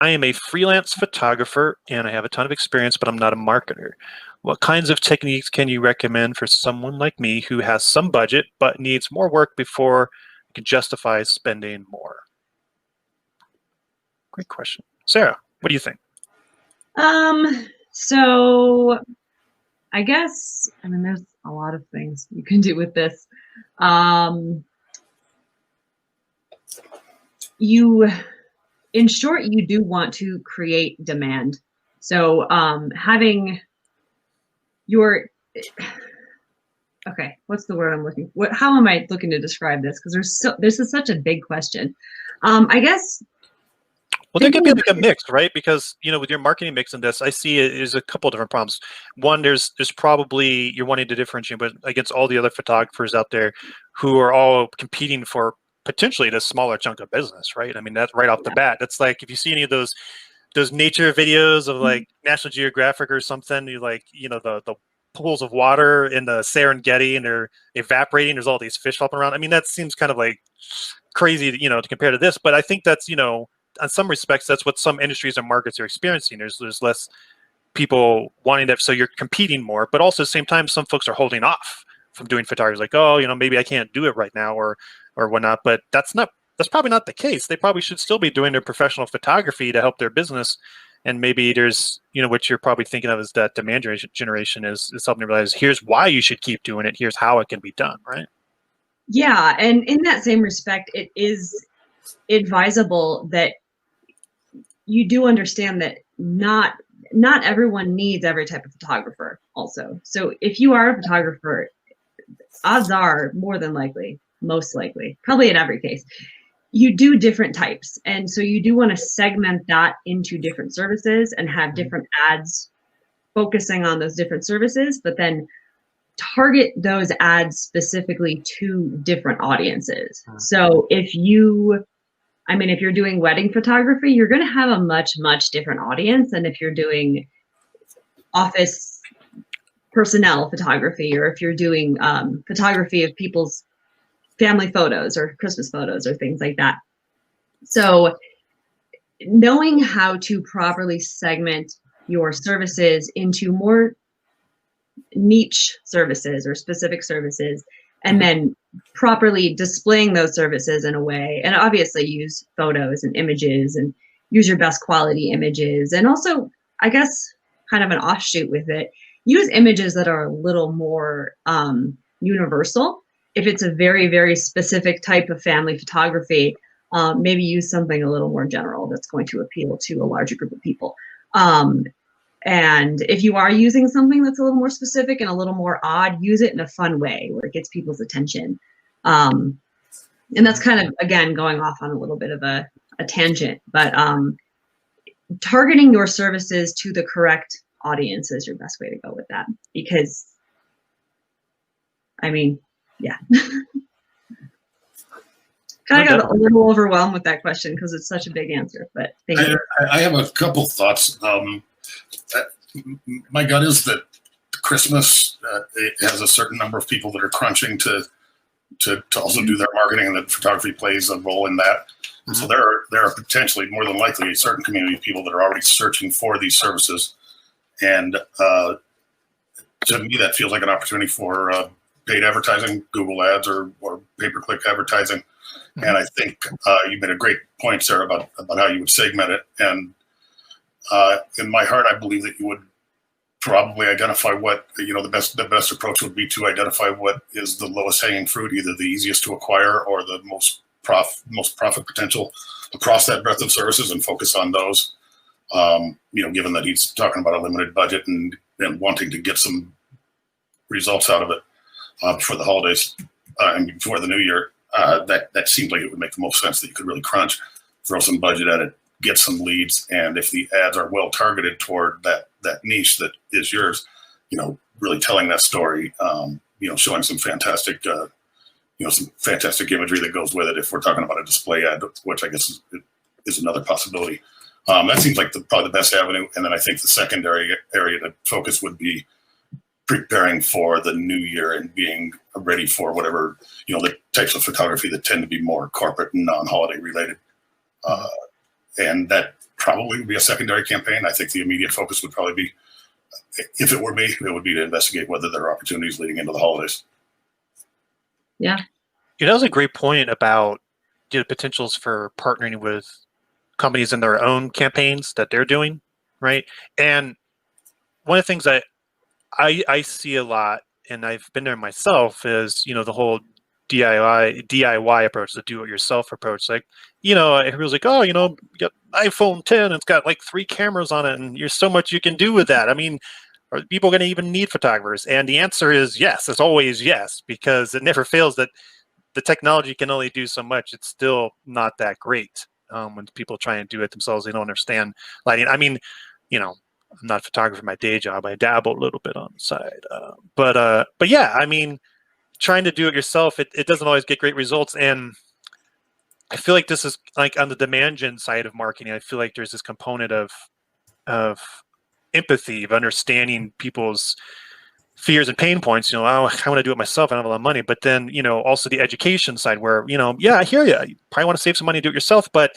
I am a freelance photographer and I have a ton of experience, but I'm not a marketer. What kinds of techniques can you recommend for someone like me who has some budget but needs more work before I can justify spending more? Great question. Sarah, what do you think? So I guess, I mean, there's a lot of things you can do with this. In short, you do want to create demand. So having your, okay, what's the word I'm looking for? How am I looking to describe this? Because this is such a big question. I guess. Well, there could be like a mix, right? Because, you know, with your marketing mix in this, I see there's a couple of different problems. One, there's probably you're wanting to differentiate but against all the other photographers out there who are all competing for potentially the smaller chunk of business, right? I mean, that's right off the bat. That's like if you see any of those nature videos of like National Geographic or something, you like, you know, the pools of water in the Serengeti and they're evaporating. There's all these fish flopping around. I mean, that seems kind of like crazy, you know, to compare to this. But I think that's, you know, in some respects, that's what some industries and markets are experiencing. There's less people wanting that, so you're competing more. But also at the same time, some folks are holding off from doing photography, like, oh, you know, maybe I can't do it right now or whatnot. But that's probably not the case. They probably should still be doing their professional photography to help their business. And maybe there's, you know, what you're probably thinking of is that demand generation is helping to realize here's why you should keep doing it. Here's how it can be done, right? Yeah, and in that same respect, it is advisable that you do understand that not everyone needs every type of photographer also. So if you are a photographer, odds are more than likely, most likely, probably in every case, you do different types. And so you do want to segment that into different services and have different ads focusing on those different services, but then target those ads specifically to different audiences. So if you're doing wedding photography, you're going to have a much, much different audience than if you're doing office personnel photography, or if you're doing photography of people's family photos or Christmas photos or things like that. So knowing how to properly segment your services into more niche services or specific services, and then properly displaying those services in a way, and obviously use photos and images and use your best quality images. And also, I guess, kind of an offshoot with it, use images that are a little more universal. If it's a very, very specific type of family photography, maybe use something a little more general that's going to appeal to a larger group of people. And if you are using something that's a little more specific and a little more odd, use it in a fun way where it gets people's attention. And that's kind of, again, going off on a little bit of a tangent, but targeting your services to the correct audience is your best way to go with that. Because, I mean, yeah. Kind of got a little overwhelmed with that question because it's such a big answer, but thank you. I have a couple thoughts. My gut is that Christmas it has a certain number of people that are crunching to also do their marketing, and that photography plays a role in that. Mm-hmm. So there are potentially, more than likely, a certain community of people that are already searching for these services, and to me that feels like an opportunity for paid advertising, Google ads, or pay-per-click advertising. Mm-hmm. And I think you made a great point, Sarah, about how you would segment it. And in my heart, I believe that you would probably identify what, you know, the best approach would be to identify what is the lowest hanging fruit, either the easiest to acquire or the most profit potential across that breadth of services, and focus on those. You know, given that he's talking about a limited budget and wanting to get some results out of it before the holidays and before the new year, that seems like it would make the most sense, that you could really crunch, throw some budget at it, get some leads, and if the ads are well targeted toward that niche that is yours, you know, really telling that story, you know, showing some fantastic, some fantastic imagery that goes with it. If we're talking about a display ad, which I guess is another possibility, that seems like probably the best avenue. And then I think the secondary area to focus would be preparing for the new year and being ready for whatever, you know, the types of photography that tend to be more corporate and non-holiday related. And that probably would be a secondary campaign. I think the immediate focus would probably be, if it were me, it would be to investigate whether there are opportunities leading into the holidays. Yeah. That was a great point about the potentials for partnering with companies in their own campaigns that they're doing, right? And one of the things I see a lot, and I've been there myself, is the whole DIY approach, the do-it-yourself approach. Like, everyone's like, oh, you got iPhone 10, it's got like 3 cameras on it, and there's so much you can do with that. I mean, are people going to even need photographers? And the answer is yes. It's always yes, because it never fails that the technology can only do so much. It's still not that great. When people try and do it themselves, they don't understand lighting. I mean, I'm not a photographer in my day job. I dabble a little bit on the side. But yeah, I mean, trying to do it yourself, it doesn't always get great results. And I feel like this is like on the demand gen side of marketing. I feel like there's this component of empathy, of understanding people's fears and pain points. Oh, I want to do it myself. I don't have a lot of money. But then, also the education side where, yeah, I hear you. You probably want to save some money, do it yourself. But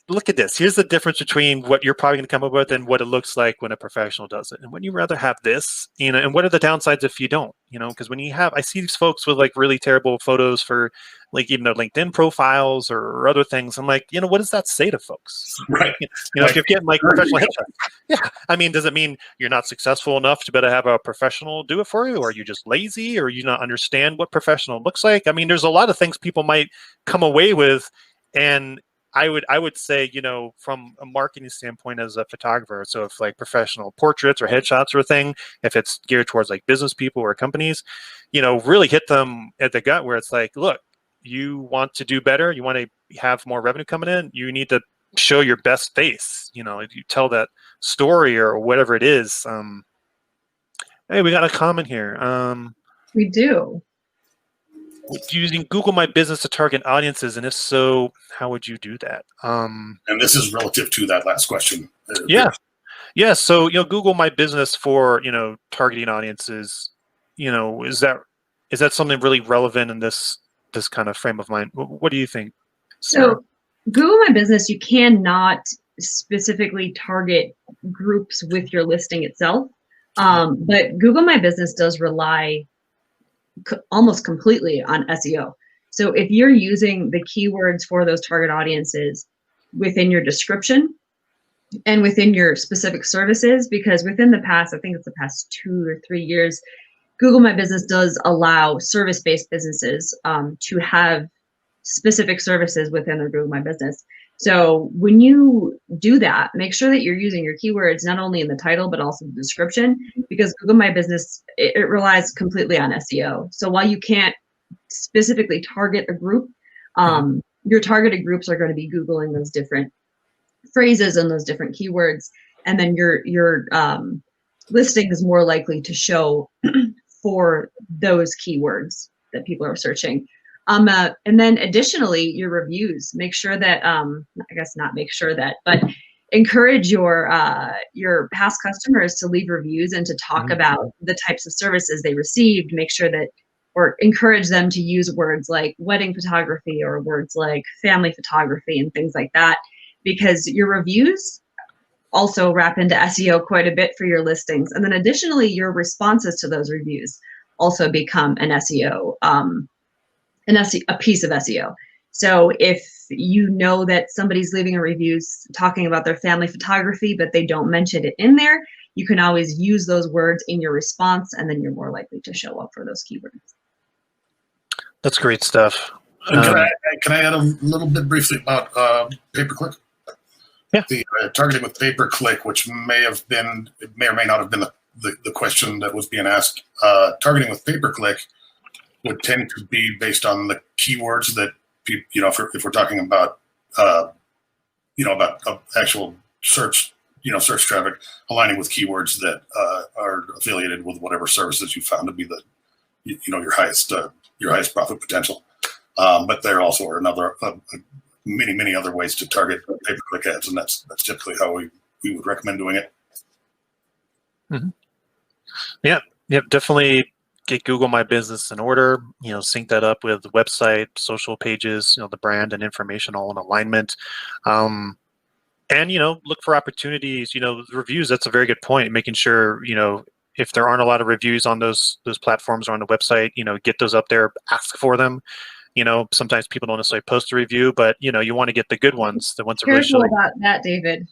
look at this. Here's the difference between what you're probably going to come up with and what it looks like when a professional does it. And wouldn't you rather have this, and what are the downsides if you don't, because when I see these folks with like really terrible photos for like even their LinkedIn profiles or other things, I'm like, what does that say to folks? Right. If you're getting like professional headshots. Yeah. I mean, does it mean you're not successful enough to better have a professional do it for you? Or are you just lazy? Or you not understand what professional looks like? I mean, there's a lot of things people might come away with. And I would say, from a marketing standpoint as a photographer, so if like professional portraits or headshots are a thing, if it's geared towards like business people or companies, really hit them at the gut where it's like, look, you want to do better, you want to have more revenue coming in, you need to show your best face. You tell that story or whatever it is. Hey, we got a comment here. We do. Using Google My Business to target audiences, and if so, how would you do that? And this is relative to that last question. Yeah. So Google My Business for targeting audiences. Is that something really relevant in this kind of frame of mind? What do you think, Sarah? So Google My Business, you cannot specifically target groups with your listing itself, but Google My Business does rely almost completely on SEO. So if you're using the keywords for those target audiences within your description and within your specific services, because within the past, I think it's the past 2 or 3 years, Google My Business does allow service-based businesses to have specific services within their Google My Business. So when you do that, make sure that you're using your keywords not only in the title, but also the description, because Google My Business, it relies completely on SEO. So while you can't specifically target a group, your targeted groups are going to be Googling those different phrases and those different keywords. And then your listing is more likely to show for those keywords that people are searching. And then additionally, your reviews, make sure that, I guess not make sure that, but encourage your past customers to leave reviews and to talk about the types of services they received. Make sure that, or encourage them to use words like wedding photography or words like family photography and things like that, because your reviews also wrap into SEO quite a bit for your listings. And then additionally, your responses to those reviews also become an SEO, a piece of SEO. So if you know that somebody's leaving a review talking about their family photography, but they don't mention it in there, you can always use those words in your response, and then you're more likely to show up for those keywords. That's great stuff. Can I add a little bit briefly about pay-per-click? Yeah. The targeting with pay-per-click, which may or may not have been the question that was being asked. Targeting with pay-per-click would tend to be based on the keywords that people, if we're talking about, about actual search, search traffic, aligning with keywords that are affiliated with whatever services you found to be the, your highest profit potential. But there also are many other ways to target pay-per-click ads, and that's typically how we would recommend doing it. Mm-hmm. Yeah, definitely get Google My Business in order. Sync that up with the website, social pages, the brand and information all in alignment. And, look for opportunities, reviews. That's a very good point. Making sure, if there aren't a lot of reviews on those platforms or on the website, get those up there, ask for them. Sometimes people don't necessarily post a review, but you want to get the good ones, the ones that really show. Careful about that, David.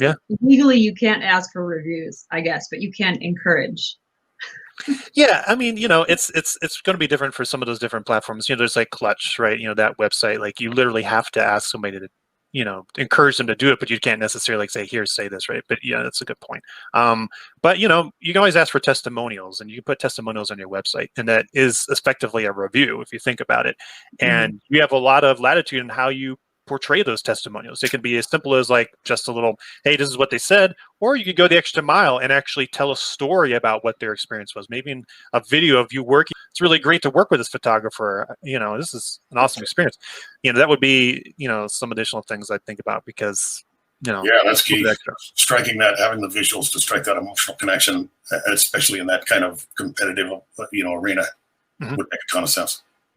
Yeah. Legally, you can't ask for reviews, I guess, but you can encourage. Yeah, I mean, it's going to be different for some of those different platforms. There's like Clutch, right? That website, like you literally have to ask somebody to, encourage them to do it, but you can't necessarily say, here, say this, right? But yeah, that's a good point. But you can always ask for testimonials, and you can put testimonials on your website, and that is effectively a review if you think about it. And you have a lot of latitude in how you portray those testimonials. It can be as simple as like just a little, hey, this is what they said, or you could go the extra mile and actually tell a story about what their experience was. Maybe in a video of you working. It's really great to work with this photographer. This is an awesome experience. That would be, some additional things I think about because, yeah, that's key. Striking that, having the visuals to strike that emotional connection, especially in that kind of competitive, arena, would make a ton of sense.